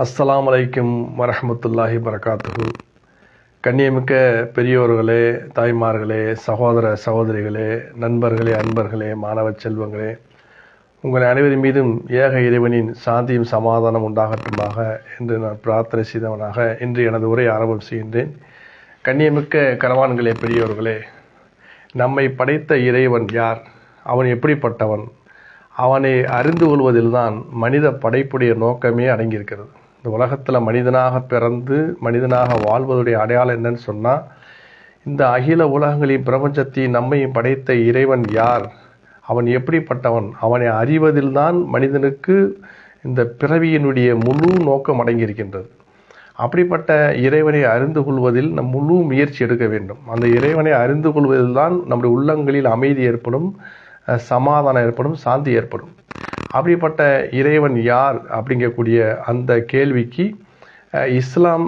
அஸ்ஸலாமு அலைக்கும் வரஹ்மத்துல்லாஹி வரகாத்துஹு. கண்ணியமிக்க பெரியோர்களே, தாய்மார்களே, சகோதர சகோதரிகளே, நண்பர்களே, அன்பர்களே, மாணவ செல்வங்களே, உங்கள் அனைவரின் மீதும் ஏக இறைவனின் சாந்தியும் சமாதானம் உண்டாகட்டுமாக என்று நான் பிரார்த்தனை செய்தவனாக இன்று எனது உரை ஆரம்பம் செய்கின்றேன். கண்ணியமிக்க கனவான்களே, பெரியோர்களே, நம்மை படைத்த இறைவன் யார்? அவன் எப்படிப்பட்டவன்? அவனை அறிந்து கொள்வதில்தான் மனித படைப்புடைய நோக்கமே அடங்கியிருக்கிறது. இந்த உலகத்தில் மனிதனாக பிறந்து மனிதனாக வாழ்வதுடைய அடையாளம் என்னன்னு சொன்னால், இந்த அகில உலகங்களையும் பிரபஞ்சத்தையும் நம்மையும் படைத்த இறைவன் யார், அவன் எப்படிப்பட்டவன், அவனை அறிவதில்தான் மனிதனுக்கு இந்த பிறவியினுடைய முழு நோக்கம் அடங்கியிருக்கின்றது. அப்படிப்பட்ட இறைவனை அறிந்து கொள்வதில் நம் முழு முயற்சி எடுக்க வேண்டும். அந்த இறைவனை அறிந்து கொள்வதில்தான் நம்முடைய உள்ளங்களில் அமைதி ஏற்படும், சமாதானம் ஏற்படும், சாந்தி ஏற்படும். அப்படிப்பட்ட இறைவன் யார் அப்படிங்கக்கூடிய அந்த கேள்விக்கு இஸ்லாம்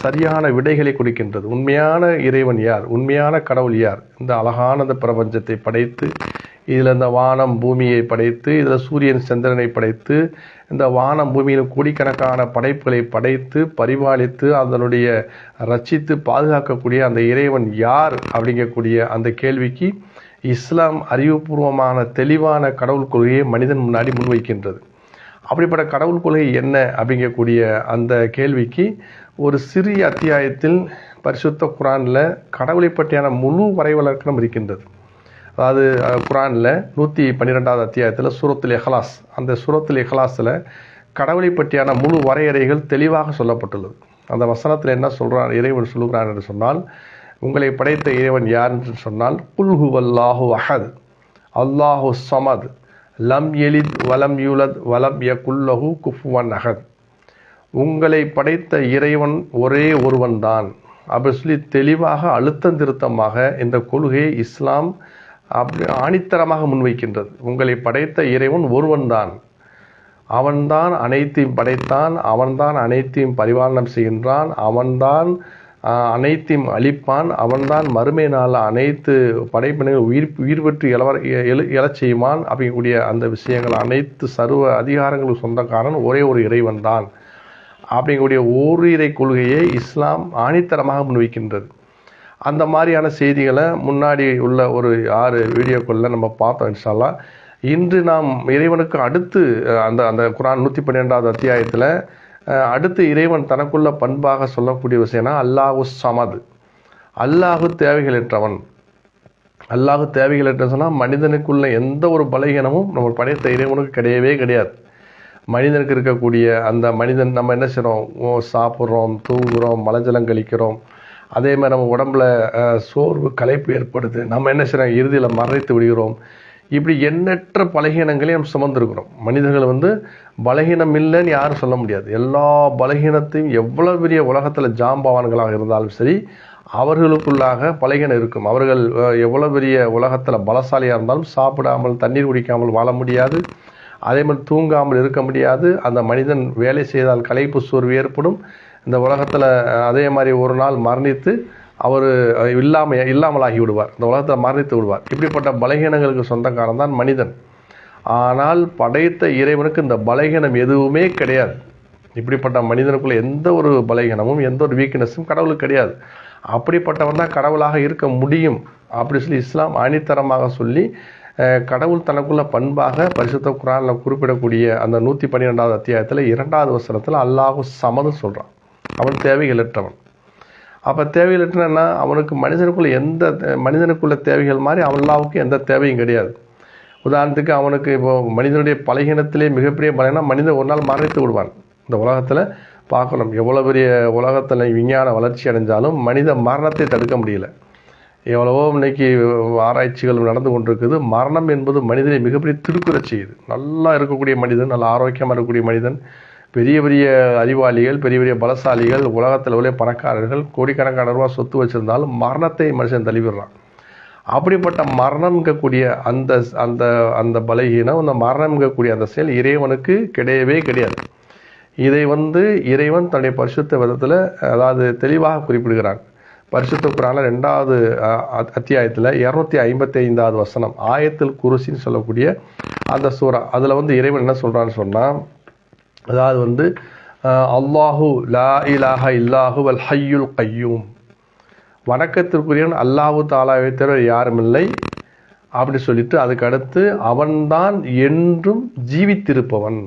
சரியான விடைகளை கொடுக்கின்றது. உண்மையான இறைவன் யார், உண்மையான கடவுள் யார்? இந்த அழகான இந்த பிரபஞ்சத்தை படைத்து, இதில் இந்த வானம் பூமியை படைத்து, இதில் சூரியன் சந்திரனை படைத்து, இந்த வானம் பூமியில் கோடிக்கணக்கான படைப்புகளை படைத்து பரிபாலித்து அதனுடைய ரட்சித்து பாதுகாக்கக்கூடிய அந்த இறைவன் யார் அப்படிங்கக்கூடிய அந்த கேள்விக்கு இஸ்லாம் அறிவுபூர்வமான தெளிவான கடவுள் கொள்கையை மனிதன் முன்னாடி முன்வைக்கின்றது. அப்படிப்பட்ட கடவுள் கொள்கை என்ன அப்படிங்கக்கூடிய அந்த கேள்விக்கு ஒரு சிறிய அத்தியாயத்தில் பரிசுத்த குரானில் கடவுளை பற்றியான முழு வரைவிலக்கணம் இருக்கின்றது. அதாவது குரானில் 112வது அத்தியாயத்தில் சூரத்துல் இஹ்லாஸ், அந்த சூரத்துல் இஹ்லாஸில் கடவுளை பற்றியான முழு வரையறைகள் தெளிவாக சொல்லப்பட்டுள்ளது. அந்த வசனத்தில் என்ன சொல்கிறான், இறைவன் சொல்லுகிறான் என்று சொன்னால், உங்களை படைத்த இறைவன் யார் என்று சொன்னால், குல் ஹுவல்லாஹு அஹத் அல்லாஹு ஸமத் லம் யலித் வலம் யூலத் வலம் யகுல்லஹு குஃபுவன் அஹத். உங்களை படைத்த இறைவன் ஒரே ஒருவன் தான் அப்படி சொல்லி தெளிவாக அழுத்தம் திருத்தமாக இந்த கொள்கையை இஸ்லாம் அப்படி ஆணித்தரமாக முன்வைக்கின்றது. உங்களை படைத்த இறைவன் ஒருவன் தான், அவன்தான் அனைத்தையும் படைத்தான், அவன்தான் அனைத்தையும் பரிபாலனம் செய்கின்றான், அவன்தான் அனைத்தையும் அழிப்பான், அவன்தான் மறுமை நாள் அனைத்து படைப்பினைகள் உயிர் பெற்று எழச் செய்வான். அப்படிங்கக்கூடிய அந்த விஷயங்கள் அனைத்து சர்வ அதிகாரங்களுக்கு சொந்தக்காரன் ஒரே ஒரு இறைவன் தான் அப்படிங்கக்கூடிய ஓர் இறை கொள்கையை இஸ்லாம் ஆணித்தரமாக முன்வைக்கின்றது. அந்த மாதிரியான செய்திகளை முன்னாடி உள்ள ஒரு 6 வீடியோக்களில் நம்ம பார்த்தோம். இன்ஷா அல்லாஹ் இன்று நாம் இறைவனுக்கு அடுத்து அந்த அந்த குரான் 112வது அத்தியாயத்தில் அடுத்து இறைவன் தனக்குள்ள பண்பாக சொல்லக்கூடிய விஷயம்னா அல்லாஹு ஸமத், அல்லாஹு தேவைகளற்றவன். அல்லாஹு தேவைகளற்ற சொன்னால் மனிதனுக்குள்ள எந்த ஒரு பலகீனமும் நம்ம படைத்த இறைவனுக்கு கிடையவே கிடையாது. மனிதனுக்கு இருக்கக்கூடிய அந்த மனிதன் நம்ம என்ன செய்கிறோம், சாப்பிட்றோம், தூங்குகிறோம், மலஜலம் கழிக்கிறோம், அதே மாதிரி நம்ம உடம்புல சோர்வு களைப்பு ஏற்படுது, நம்ம என்ன செய்கிறோம், இறுதியில் மறைத்து விடுகிறோம். இப்படி எண்ணற்ற பலகீனங்களையும் நம்ம சுமந்திருக்கிறோம். மனிதர்கள் பலகீனம் இல்லைன்னு யாரும் சொல்ல முடியாது. எல்லா பலகீனத்தையும் எவ்வளோ பெரிய உலகத்தில் ஜாம்பவான்களாக இருந்தாலும் சரி, அவர்களுக்குள்ளாக பலகீனம் இருக்கும். அவர்கள் எவ்வளோ பெரிய உலகத்தில் பலசாலியாக இருந்தாலும் சாப்பிடாமல் தண்ணீர் குடிக்காமல் வாழ முடியாது. அதே மாதிரி தூங்காமல் இருக்க முடியாது. அந்த மனிதன் வேலை செய்தால் களைப்பு சோர்வு ஏற்படும். இந்த உலகத்தில் அதே மாதிரி ஒரு நாள் மரணித்து அவர் இல்லாமலாகி விடுவார், இந்த உலகத்தில் மரணித்து விடுவார். இப்படிப்பட்ட பலகீனங்களுக்கு சொந்தக்காரன் தான் மனிதன். ஆனால் படைத்த இறைவனுக்கு இந்த பலகீனம் எதுவுமே கிடையாது. இப்படிப்பட்ட மனிதனுக்குள்ள எந்த ஒரு பலகீனமும் எந்த ஒரு வீக்னஸும் கடவுளுக்கு கிடையாது. அப்படிப்பட்டவன் தான் கடவுளாக இருக்க முடியும் அப்படி சொல்லி இஸ்லாம் ஆணித்தரமாக சொல்லி கடவுள் தனக்குள்ள பண்பாக பரிசுத்த குரானில் குறிப்பிடக்கூடிய அந்த 112வது அத்தியாயத்தில் 2வது வசனத்தில் அல்லாஹு ஸமத் சொல்கிறான். அவன் தேவைகளற்றவன். அப்போ தேவைகளற்றனா அவனுக்கு மனிதனுக்குள்ள தேவைகள் மாதிரி அல்லாஹ்வுக்கு எந்த தேவையும் கிடையாது. உதாரணத்துக்கு அவனுக்கு இப்போ மனிதனுடைய பலகீனத்திலே மிகப்பெரிய பலகீனம், மனிதன் ஒரு நாள் மரணித்து விடுவான். இந்த உலகத்தில் பார்க்கணும், எவ்வளோ பெரிய உலகத்தில் விஞ்ஞான வளர்ச்சி அடைஞ்சாலும் மனித மரணத்தை தடுக்க முடியல. எவ்வளவோ இன்னைக்கு ஆராய்ச்சிகள் நடந்து கொண்டிருக்குது. மரணம் என்பது மனிதனை மிகப்பெரிய திருக்குறச் செய்யுது. நல்லா இருக்கக்கூடிய மனிதன், நல்ல ஆரோக்கியமாக இருக்கக்கூடிய மனிதன், பெரிய பெரிய அறிவாளிகள், பெரிய பெரிய பலசாலிகள், உலகத்தில் உள்ள பணக்காரர்கள், கோடிக்கணக்கான ரூபா சொத்து வச்சுருந்தாலும் மரணத்தை மனுஷன் தள்ளிவிடுறான். அப்படிப்பட்ட மரணம்ங்கக்கூடிய அந்த அந்த அந்த பலகீனம், அந்த மரணம்ங்கக்கூடிய அந்த செயல் இறைவனுக்கு கிடையவே கிடையாது. இதை இறைவன் தன்னுடைய பரிசுத்த விதத்தில் அதாவது தெளிவாக குறிப்பிடுகிறான். பரிசுத்த குர்ஆனில் 2வது அத்தியாயத்தில் 255வது வசனம் ஆயத்துல் குர்சின்னு சொல்லக்கூடிய அந்த சூரா, அதில் இறைவன் என்ன சொல்கிறான்னு சொன்னால், அதாவது அல்லாஹு லா இலாஹ இல்லாஹு வல் ஹய்யுல் கையூம், வணக்கத்திற்குரியவன் அல்லாஹு தாலாவை தவிர யாரும் இல்லை அப்படி சொல்லிட்டு அதுக்கு அடுத்து அவன்தான் என்றும் ஜீவித்திருப்பவன்,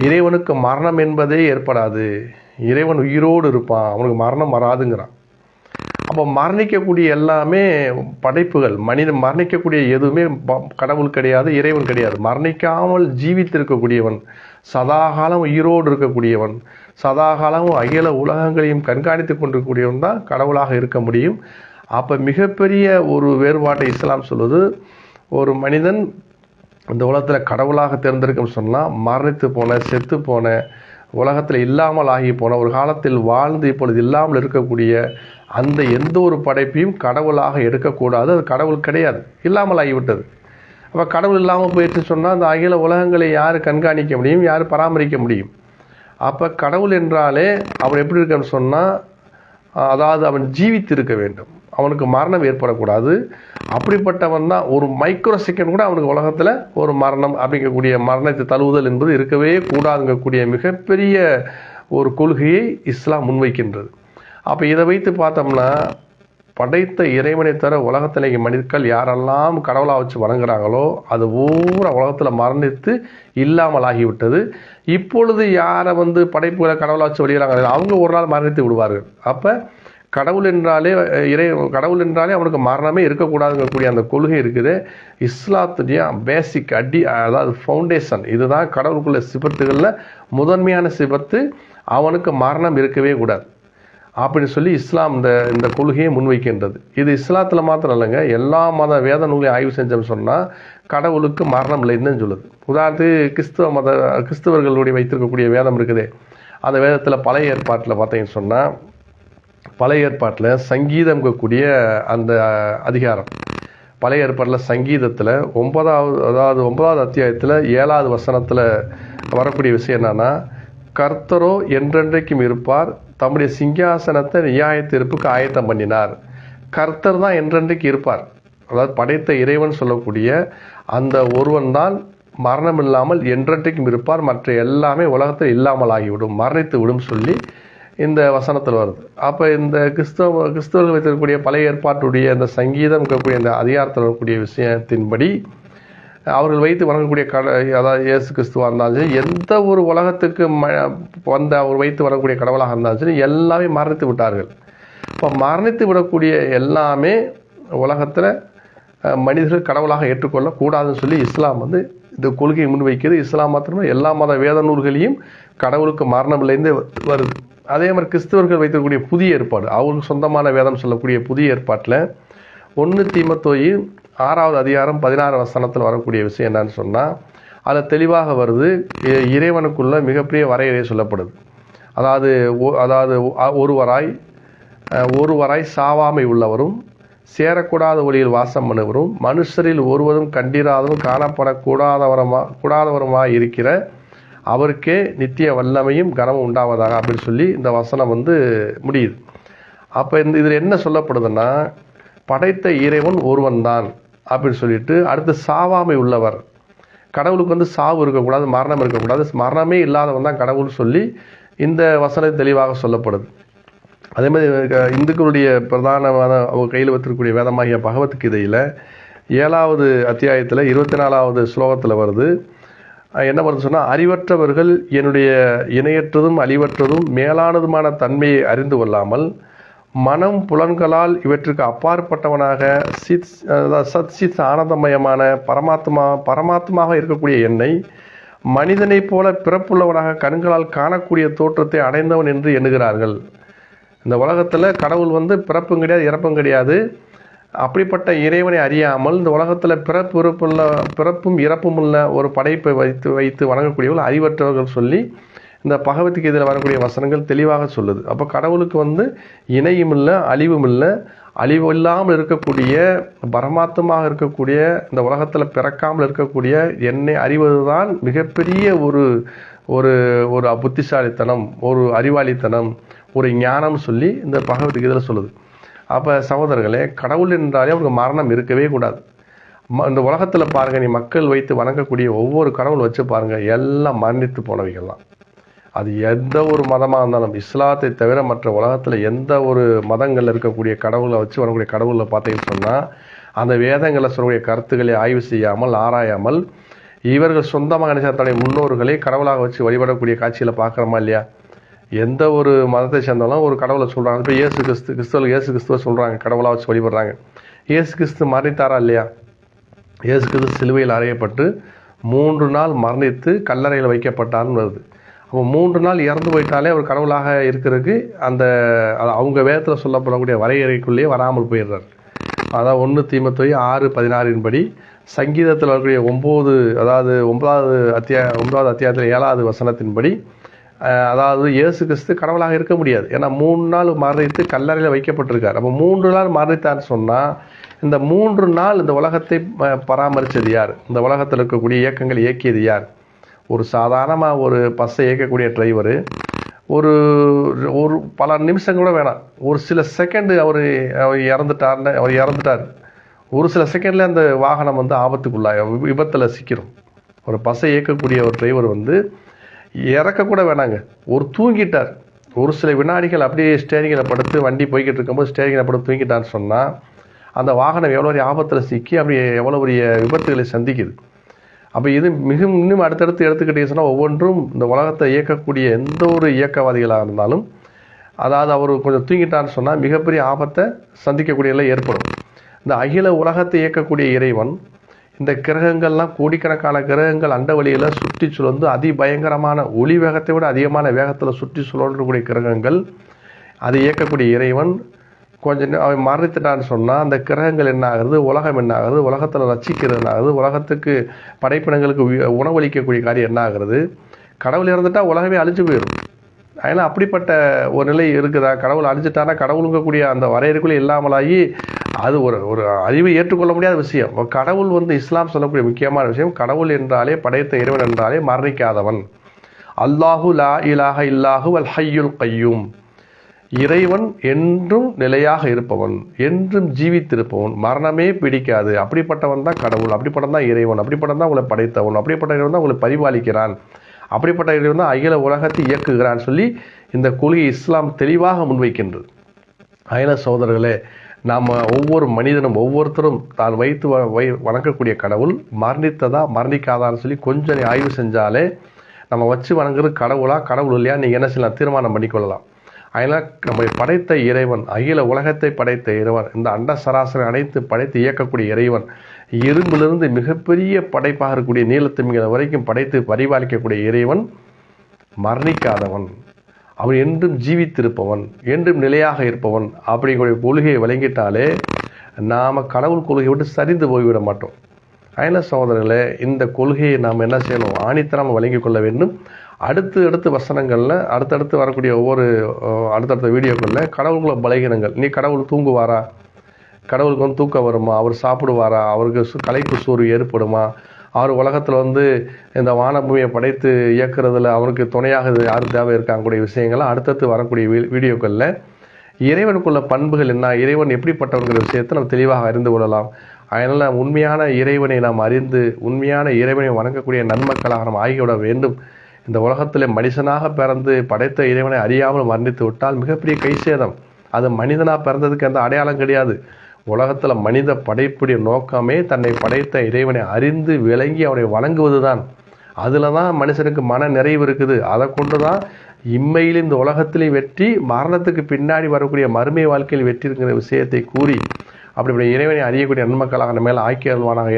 இறைவனுக்கு மரணம் என்பதே ஏற்படாது, இறைவன் உயிரோடு இருப்பான், அவனுக்கு மரணம் வராதுங்கிறான். அப்போ மரணிக்கக்கூடிய எல்லாமே படைப்புகள், மனிதன் மரணிக்கக்கூடிய எதுவுமே கடவுள் கிடையாது, இறைவன் கிடையாது. மரணிக்காமல் ஜீவித்திருக்கக்கூடியவன், சதாகாலம் உயிரோடு இருக்கக்கூடியவன், சதாகாலமும் அகில உலகங்களையும் கண்காணித்து கொண்டிருக்கக்கூடியவன் தான் கடவுளாக இருக்க முடியும். அப்போ மிகப்பெரிய ஒரு வேறுபாட்டை இஸ்லாம் சொல்லுது. ஒரு மனிதன் இந்த உலகத்தில் கடவுளாக தேர்ந்தெடுக்கும் சொன்னால் மரணித்து போன, செத்து போன, உலகத்தில் இல்லாமல் ஆகி போன, ஒரு காலத்தில் வாழ்ந்து இப்பொழுது இல்லாமல் இருக்கக்கூடிய அந்த எந்த ஒரு படைப்பையும் கடவுளாக எடுக்கக்கூடாது. அது கடவுள் கிடையாது, இல்லாமல் ஆகிவிட்டது. அப்போ கடவுள் இல்லாமல் போயிட்டு சொன்னால் அந்த அகில உலகங்களை யார் கண்காணிக்க முடியும், யார் பராமரிக்க முடியும்? அப்போ கடவுள் என்றாலே அவன் எப்படி இருக்கான்னு சொன்னால், அதாவது அவன் ஜீவித்து இருக்க வேண்டும், அவனுக்கு மரணம் ஏற்படக்கூடாது. அப்படிப்பட்டவன் தான் ஒரு மைக்ரோ செகண்ட் கூட அவனுக்கு உலகத்தில் ஒரு மரணம் அப்படிங்கக்கூடிய மரணத்தை தழுவுதல் என்பது இருக்கவே கூடாதுங்கக்கூடிய மிகப்பெரிய ஒரு கொள்கையை இஸ்லாம் முன்வைக்கின்றது. அப்போ இதை வைத்து பார்த்தோம்னா, படைத்த இறைவனை தவிர உலகத்தில் மனிதர்கள் யாரெல்லாம் கடவுளாக வச்சு வணங்குறாங்களோ அது பூரா உலகத்தில் மரணித்து இல்லாமல் ஆகிவிட்டது. இப்பொழுது யாரை படைப்புகளை கடவுளாக வச்சு வழிகிறாங்க அவங்க ஒரு நாள் மரணித்து விடுவார்கள். அப்போ கடவுள் என்றாலே கடவுள் என்றாலே அவனுக்கு மரணமே இருக்கக்கூடாதுங்கக்கூடிய அந்த கொள்கை இருக்குது. இஸ்லாத்துடைய பேசிக் அதாவது ஃபவுண்டேஷன் இதுதான். கடவுளுக்குள்ள சிபத்துகளில் முதன்மையான சிபத்து அவனுக்கு மரணம் இருக்கவே கூடாது அப்படின்னு சொல்லி இஸ்லாம் இந்த கொள்கையை முன்வைக்கின்றது. இது இஸ்லாத்தில் மாத்திரம் இல்லைங்க, எல்லா மத வேத நூலையும் ஆய்வு செஞ்சோம்னு சொன்னால் கடவுளுக்கு மரணம் இல்லைன்னு சொல்லுது. உதாரணத்துக்கு கிறிஸ்தவர்களுடைய வைத்திருக்கக்கூடிய வேதம் இருக்குதே, அந்த வேதத்தில் பழைய ஏற்பாட்டில் பார்த்தீங்கன்னு சொன்னால், பழைய ஏற்பாட்டில் சங்கீதம்ங்கக்கூடிய அந்த அதிகாரம், பழைய ஏற்பாட்டில் சங்கீதத்தில் 9வது அத்தியாயத்தில் 7வது வசனத்தில் வரக்கூடிய விஷயம் என்னன்னா, கர்த்தரோ என்றென்றைக்கும் இருப்பார், தம்முடைய சிங்காசனத்தை நியாய தீர்ப்புக்கு ஆயத்தம் பண்ணினார். கர்த்தர் தான் என்றென்றைக்கு இருப்பார். அதாவது படைத்த இறைவன் சொல்லக்கூடிய அந்த ஒருவன் தான் மரணம் இல்லாமல் என்றென்றைக்கும் இருப்பார், மற்ற எல்லாமே உலகத்தில் இல்லாமல் ஆகிவிடும், மரணித்து விடும் சொல்லி இந்த வசனத்தில் வருது. அப்போ இந்த கிறிஸ்தவர்கள் வைத்திருக்கக்கூடிய பழைய ஏற்பாட்டுடைய இந்த சங்கீதம் இருக்கக்கூடிய இந்த அதிகாரத்தில் வரக்கூடிய விஷயத்தின்படி அவர்கள் வைத்து வணங்கக்கூடிய அதாவது இயேசு கிறிஸ்துவாக இருந்தாலும் சரி, எந்த ஒரு உலகத்துக்கு அவர் வைத்து வரக்கூடிய கடவுளாக இருந்தாலும் சரி, எல்லாமே மரணித்து விட்டார்கள். இப்போ மரணித்து விடக்கூடிய எல்லாமே உலகத்தில் மனிதர்கள் கடவுளாக ஏற்றுக்கொள்ளக்கூடாதுன்னு சொல்லி இஸ்லாம் இந்த கொள்கையை முன்வைக்கிறது. இஸ்லாம் மாத்திரமே எல்லா மத வேத நூல்களையும் கடவுளுக்கு மரணம் இல்லைன்னு வருது. அதே மாதிரி கிறிஸ்தவர்கள் வைத்திருக்கக்கூடிய புதிய ஏற்பாடு, அவங்களுக்கு சொந்தமான வேதம் சொல்லக்கூடிய புதிய ஏற்பாட்டில் 1 தீமோத்தேயு 6வது அதிகாரம் 16 வசனத்தில் வரக்கூடிய விஷயம் என்னன்னு சொன்னால், அதில் தெளிவாக வருது, இறைவனுக்குள்ள மிகப்பெரிய வரையறை சொல்லப்படுது. அதாவது ஒருவராய் சாவாமை உள்ளவரும் சேரக்கூடாத ஒளியில் வாசம் பண்ணுவரும் மனுஷரில் ஒருவரும் கண்டிராதவும் காணப்படக்கூடாதவருமாய் இருக்கிற அவருக்கே நித்திய வல்லமையும் கனமும் உண்டாவதாக அப்படின்னு சொல்லி இந்த வசனம் முடியுது. அப்போ இதில் என்ன சொல்லப்படுதுன்னா, படைத்த இறைவன் ஒருவன் தான் அப்படின்னு சொல்லிட்டு அடுத்து சாவாமை உள்ளவர், கடவுளுக்கு சாவு இருக்கக்கூடாது, மரணம் இருக்கக்கூடாது, மரணமே இல்லாதவன் தான் கடவுள் சொல்லி இந்த வசனம் தெளிவாக சொல்லப்படுது. அதே மாதிரி இந்துக்களுடைய பிரதானமான அவங்க கையில் வைத்திருக்கக்கூடிய வேதமாகிய பகவத்கீதையில் 7வது அத்தியாயத்தில் 24வது ஸ்லோகத்தில் வருது. என்ன வருது சொன்னால், அறிவற்றவர்கள் என்னுடைய இணையற்றதும் அழிவற்றதும் மேலானதுமான தன்மையை அறிந்து கொள்ளாமல் மனம் புலன்களால் இவற்றுக்கு அப்பாற்பட்டவனாக சத்சித் ஆனந்தமயமான பரமாத்மாக இருக்கக்கூடிய என்னை மனிதனைப் போல பிறப்புள்ளவனாக கண்களால் காணக்கூடிய தோற்றத்தை அடைந்தவன் என்று எண்ணுகிறார்கள். இந்த உலகத்தில் கடவுள் பிறப்பும் கிடையாது, இறப்பும் கிடையாது. அப்படிப்பட்ட இறைவனை அறியாமல் இந்த உலகத்தில் பிறப்பும் இறப்பும் உள்ள ஒரு படைப்பை வைத்து வணங்கக்கூடியவர்கள் அறிவற்றவர்கள் சொல்லி இந்த பகவத்கீதையில் வரக்கூடிய வசனங்கள் தெளிவாக சொல்லுது. அப்போ கடவுளுக்கு இணையும் இல்லை, அழிவும் இல்லை, அழிவு இல்லாமல் இருக்கக்கூடிய பரமாத்மாக இருக்கக்கூடிய இந்த உலகத்தில் பிறக்காமல் இருக்கக்கூடிய என்னை அறிவது தான் மிகப்பெரிய ஒரு ஒரு ஒரு புத்திசாலித்தனம், ஒரு அறிவாளித்தனம், ஒரு ஞானம் சொல்லி இந்த பகவத்கீதையில் சொல்லுது. அப்போ சகோதரர்களே, கடவுள் என்றாலே அவங்களுக்கு மரணம் இருக்கவே கூடாது. இந்த உலகத்தில் பாருங்கள், நீ மக்கள் வைத்து வணங்கக்கூடிய ஒவ்வொரு கடவுள் வச்சு பாருங்கள், எல்லாம் மரணித்து போனவைகள் தான். அது எந்த ஒரு மதமாக இருந்தாலும், இஸ்லாத்தை தவிர மற்ற உலகத்தில் எந்த ஒரு மதங்களில் இருக்கக்கூடிய கடவுளை வச்சு வரக்கூடிய கடவுளை பார்த்தீங்கன்னு சொன்னால், அந்த வேதங்களை சொல்லக்கூடிய கருத்துக்களை ஆய்வு செய்யாமல் ஆராயாமல் இவர்கள் சொந்தமாக தன்னுடைய முன்னோர்களை கடவுளாக வச்சு வழிபடக்கூடிய காட்சியில் பார்க்குறோமா இல்லையா? எந்த ஒரு மதத்தை சேர்ந்தாலும் ஒரு கடவுளை சொல்கிறாங்க. இப்போ இயேசு கிறிஸ்துவ சொல்கிறாங்க, கடவுளாக வச்சு வழிபடுறாங்க. இயேசு கிறிஸ்து மரணித்தாரா இல்லையா? இயேசு கிறிஸ்து சிலுவையில் அறையப்பட்டு 3 நாள் மரணித்து கல்லறையில் வைக்கப்பட்டார்னு வருது. அப்போ 3 நாள் இறந்து போயிட்டாலே அவர் கடவுளாக இருக்கிறதுக்கு அந்த அவங்க வேதத்தில் சொல்லப்படக்கூடிய வரையறைக்குள்ளேயே வராமல் போயிடுறார். அதான் 1 தீமோத்தேயு 6:16 படி சங்கீதத்தில் வரக்கூடிய 9வது அத்தியாயத்தில் 7வது வசனத்தின்படி, அதாவது இயேசு கிறிஸ்து கடவுளாக இருக்க முடியாது. ஏன்னா 3 நாள் மரணித்து கல்லறையில் வைக்கப்பட்டிருக்கார். அப்போ 3 நாள் மரணித்தான்னு சொன்னால், இந்த 3 நாள் இந்த உலகத்தை பராமரித்தது யார்? இந்த உலகத்தில் இருக்கக்கூடிய இயக்கங்கள் இயக்கியது யார்? ஒரு சாதாரணமாக ஒரு பஸ்ஸை இயக்கக்கூடிய டிரைவரு ஒரு பல நிமிஷம் கூட வேணாம், ஒரு சில செகண்டு அவர் இறந்துட்டார். ஒரு சில செகண்டில் அந்த வாகனம் ஆபத்துக்குள்ளாக விபத்தில் சிக்கிறோம். ஒரு பஸ்ஸை இயக்கக்கூடிய ஒரு டிரைவர் இறக்கக்கூட வேணாங்க, தூங்கிட்டார். ஒரு சில வினாடிகள் அப்படியே ஸ்டேரிங்கில் படுத்து வண்டி போய்கிட்டு இருக்கும்போது ஸ்டேரிங்கில் படுத்து தூங்கிட்டான்னு சொன்னால், அந்த வாகனம் எவ்வளோ பெரிய ஆபத்தில் சிக்கி அப்படி எவ்வளோ பெரிய விபத்துகளை சந்திக்குது. அப்போ இது இன்னும் அடுத்தடுத்து எடுத்துக்கிட்டே சொன்னால், ஒவ்வொன்றும் இந்த உலகத்தை இயக்கக்கூடிய எந்த ஒரு இயக்கவாதிகளாக இருந்தாலும், அதாவது அவர் கொஞ்சம் தூங்கிட்டான்னு சொன்னால் மிகப்பெரிய ஆபத்தை சந்திக்கக்கூடியதெல்லாம் ஏற்படும். இந்த அகில உலகத்தை இயக்கக்கூடிய இறைவன் இந்த கிரகங்கள்லாம், கோடிக்கணக்கான கிரகங்கள் அண்டவெளியில் சுற்றி சுழந்து அதிபயங்கரமான ஒளி வேகத்தை விட அதிகமான வேகத்தில் சுற்றி சுழன்றக்கூடிய கிரகங்கள், அதை இயக்கக்கூடிய இறைவன் அவன் மரணித்துட்டான்னு சொன்னால், அந்த கிரகங்கள் என்ன ஆகுது, உலகம் என்ன ஆகுது, உலகத்தில் ரட்சிக்கிறது என்ன ஆகுது, உலகத்துக்கு படைப்பினங்களுக்கு உணவளிக்கக்கூடிய காரியம் என்ன ஆகுறது? கடவுள் இறந்துட்டால் உலகமே அழிஞ்சு போயிடும். அதனால் அப்படிப்பட்ட ஒரு நிலை இருக்குதா? கடவுள் அழிஞ்சிட்டானா கடவுளுங்கக்கூடிய அந்த வரையறைக்குள்ளே இல்லாமலாகி அது ஒரு அறிவை ஏற்றுக்கொள்ள முடியாத விஷயம். கடவுள் இஸ்லாம் சொல்லக்கூடிய முக்கியமான விஷயம், கடவுள் என்றாலே, படைத்த இறைவன் என்றாலே மரணிக்காதவன். அல்லாஹு லா இலாஹ இல்லாஹு அல் ஹய்யுல் கய்யூம். இறைவன் என்றும் நிலையாக இருப்பவன், என்றும் ஜீவித்திருப்பவன், மரணமே பிடிக்காது. அப்படிப்பட்டவன் தான் கடவுள், அப்படிப்பட்டவன் தான் இறைவன், அப்படிப்பட்டவன் தான் உங்களை படைத்தவன், அப்படிப்பட்ட இறைவன் தான் உங்களை பரிபாலிக்கிறான், அப்படிப்பட்ட இறைவன் தான் அகில உலகத்தை இயக்குகிறான்னு சொல்லி இந்த கொள்கை இஸ்லாம் தெளிவாக முன்வைக்கின்றது. அயல சகோதரர்களே, நாம் ஒவ்வொரு மனிதனும் ஒவ்வொருத்தரும் தான் வைத்து வணங்கக்கூடிய கடவுள் மரணித்ததா மரணிக்காதான்னு சொல்லி கொஞ்சம் ஆய்வு செஞ்சாலே நம்ம வச்சு வணங்குறது கடவுள் இல்லையா நீங்கள் என்ன செய்யலாம், தீர்மானம் பண்ணிக்கொள்ளலாம். அதனால் நம்மை படைத்த இறைவன், அகில உலகத்தை படைத்த இறைவன், இந்த அண்ட சராசரி அனைத்து படைத்து இயக்கக்கூடிய இறைவன், இரும்பிலிருந்து மிகப்பெரிய படைப்பாக இருக்கக்கூடிய நீளத்திமிகிற வரைக்கும் படைத்து பரிபாலிக்கக்கூடிய இறைவன் மரணிக்காதவன், அவன் என்றும் ஜீவித்திருப்பவன், என்றும் நிலையாக இருப்பவன். அப்படிங்கிற கொள்கையை விளங்கிட்டாலே நாம் கடவுள் கொள்கையை விட்டு சரிந்து போய்விட மாட்டோம். அயல சகோதரர்களே, இந்த கொள்கையை நாம் என்ன செய்யணும், ஆணித்தரம் வழங்கிக் கொள்ள வேண்டும். அடுத்து வசனங்களில் அடுத்தடுத்து வரக்கூடிய ஒவ்வொரு அடுத்தடுத்த வீடியோக்களில் கடவுளுக்குள்ள பலகீனங்கள், நீ கடவுள் தூங்குவாரா, கடவுளுக்கு தூக்கம் வருமா, அவர் சாப்பிடுவாரா, அவருக்கு களைப்பு சோர்வு ஏற்படுமா, அவர் உலகத்தில் இந்த வானபூமியை படைத்து இயக்கிறதுல அவருக்கு துணையாக யார் தேவை இருக்காங்கக்கூடிய விஷயங்கள்லாம் அடுத்தடுத்து வரக்கூடிய வீடியோக்களில் இறைவனுக்குள்ள பண்புகள் என்ன, இறைவன் எப்படிப்பட்டவங்கிற விஷயத்தை நம்ம தெளிவாக அறிந்து கொள்ளலாம். அதனால் உண்மையான இறைவனை நாம் அறிந்து உண்மையான இறைவனை வணங்கக்கூடிய நன்மக்களாக நாம் ஆகிவிட வேண்டும். இந்த உலகத்தில் மனுஷனாக பிறந்து படைத்த இறைவனை அறியாமல் மரணித்து விட்டால் மிகப்பெரிய கைசேதம். அது மனிதனாக பிறந்ததுக்கு அந்த அடையாளம் கிடையாது. உலகத்தில் மனித படைப்புடைய நோக்கமே தன்னை படைத்த இறைவனை அறிந்து விளங்கி அவனை வணங்குவது தான். அதில் தான் மனுஷனுக்கு மன நிறைவு இருக்குது. அதை கொண்டு தான் இம்மையில் இந்த உலகத்திலேயும் வெற்றி, மரணத்துக்கு பின்னாடி வரக்கூடிய மறுமை வாழ்க்கையில் வெற்றி இருக்கிற விஷயத்தை கூறி அப்படிப்பட்ட இறைவனை அறியக்கூடிய நன்மக்களாக நம்ம மேலே ஆக்கியல்வானாக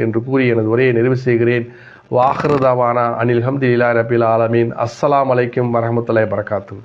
என்று கூறி எனது உரையை நிறைவு செய்கிறேன். வாஹிரு தாவானா அனில் ஹம்துலில்லாஹி ரப்பில் ஆலமீன். அஸ்ஸலாமு அலைக்கும் வரஹ்மத்துல்லாஹி வபரகாத்துஹு.